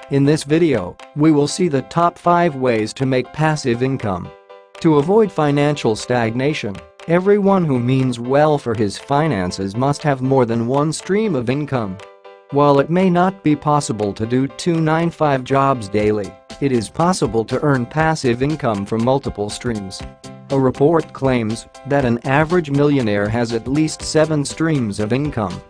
In this video, we will see the top 5 ways to make passive income. To avoid financial stagnation, everyone who means well for his finances must have more than one stream of income. While it may not be possible to do 2 9-to-5 jobs daily, it is possible to earn passive income from multiple streams. A report claims that an average millionaire has at least 7 streams of income.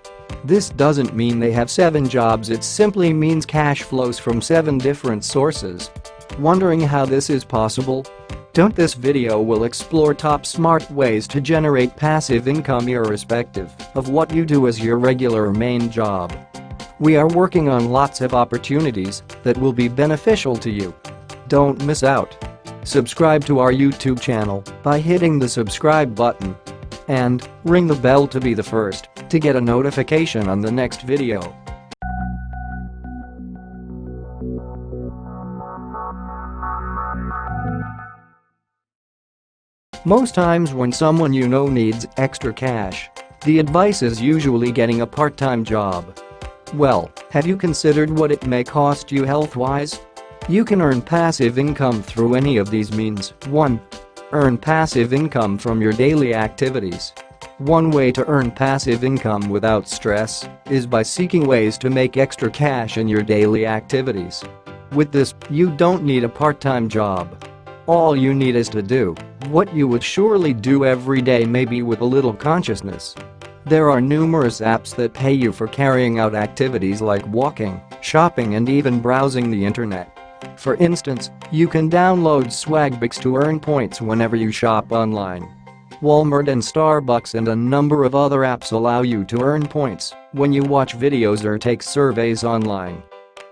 This doesn't mean they have 7 jobs, it simply means cash flows from 7 different sources. Wondering how this is possible? This video will explore top smart ways to generate passive income irrespective of what you do as your regular or main job. We are working on lots of opportunities that will be beneficial to you. Don't miss out. Subscribe to our YouTube channel by hitting the subscribe button and ring the bell to be the first to get a notification on the next video. Most times when someone you know needs extra cash, the advice is usually getting a part-time job. Well, have you considered what it may cost you health-wise? You can earn passive income through any of these means. 1. Earn passive income from your daily activities. One way to earn passive income without stress is by seeking ways to make extra cash in your daily activities. With this, you don't need a part-time job. All you need is to do what you would surely do every day, maybe with a little consciousness. There are numerous apps that pay you for carrying out activities like walking, shopping and even browsing the internet. For instance, you can download Swagbix to earn points whenever you shop online. Walmart and Starbucks and a number of other apps allow you to earn points when you watch videos or take surveys online.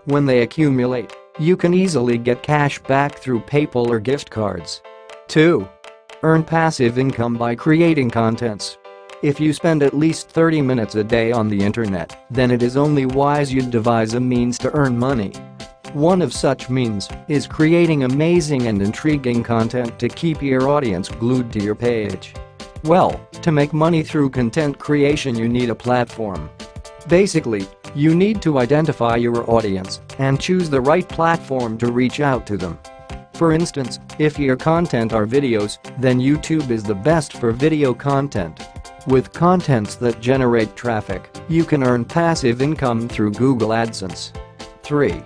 When they accumulate, you can easily get cash back through PayPal or gift cards. 2. Earn passive income by creating contents. If you spend at least 30 minutes a day on the internet, then it is only wise you devise a means to earn money. One of such means is creating amazing and intriguing content to keep your audience glued to your page. Well, to make money through content creation you need a platform. Basically, you need to identify your audience and choose the right platform to reach out to them. For instance, if your content are videos, then YouTube is the best for video content. With contents that generate traffic, you can earn passive income through Google AdSense. 3.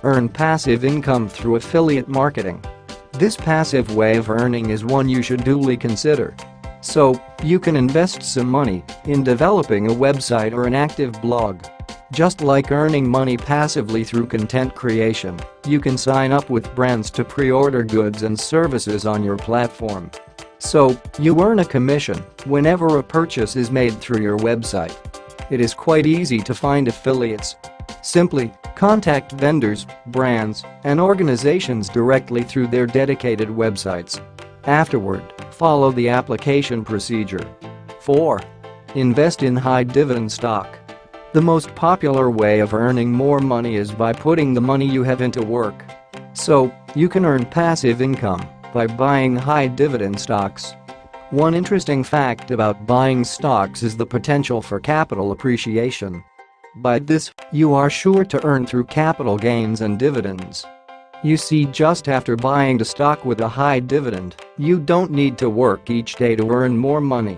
Earn passive income through affiliate marketing. This passive way of earning is one you should duly consider. So, you can invest some money in developing a website or an active blog. Just like earning money passively through content creation, you can sign up with brands to pre-order goods and services on your platform. So, you earn a commission whenever a purchase is made through your website. It is quite easy to find affiliates. Simply contact vendors, brands, and organizations directly through their dedicated websites. Afterward, follow the application procedure. 4. Invest in high dividend stock. The most popular way of earning more money is by putting the money you have into work. So, you can earn passive income by buying high dividend stocks. One interesting fact about buying stocks is the potential for capital appreciation. By this, you are sure to earn through capital gains and dividends. You see, just after buying the stock with a high dividend, you don't need to work each day to earn more money.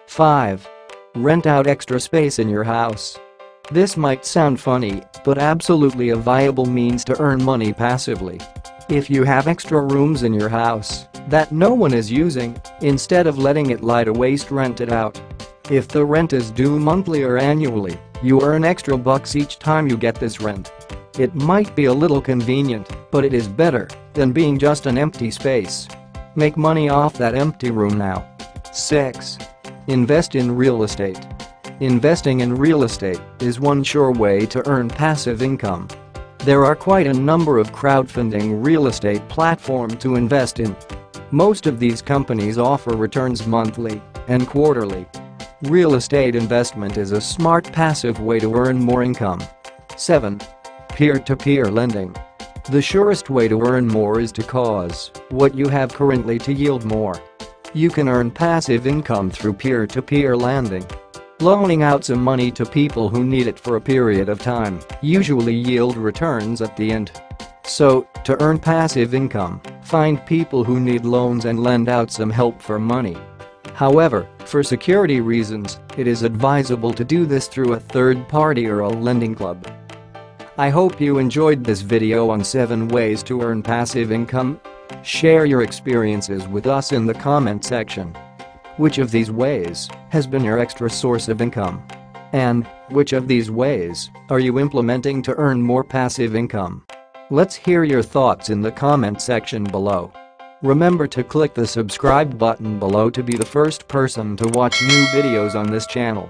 5. Rent out extra space in your house. This might sound funny, but absolutely a viable means to earn money passively. If you have extra rooms in your house that no one is using, instead of letting it lie to waste, rent it out. If the rent is due monthly or annually, you earn extra bucks each time you get this rent. It might be a little convenient, but it is better than being just an empty space. Make money off that empty room now. 6. Invest in real estate. Investing in real estate is one sure way to earn passive income. There are quite a number of crowdfunding real estate platforms to invest in. Most of these companies offer returns monthly and quarterly. Real estate investment is a smart passive way to earn more income. 7. Peer-to-peer lending. The surest way to earn more is to cause what you have currently to yield more. You can earn passive income through peer-to-peer lending. Loaning out some money to people who need it for a period of time usually yield returns at the end. So, to earn passive income, find people who need loans and lend out some help for money. However, for security reasons, it is advisable to do this through a third party or a lending club. I hope you enjoyed this video on 7 ways to earn passive income. Share your experiences with us in the comment section. Which of these ways has been your extra source of income? And which of these ways are you implementing to earn more passive income? Let's hear your thoughts in the comment section below. Remember to click the subscribe button below to be the first person to watch new videos on this channel.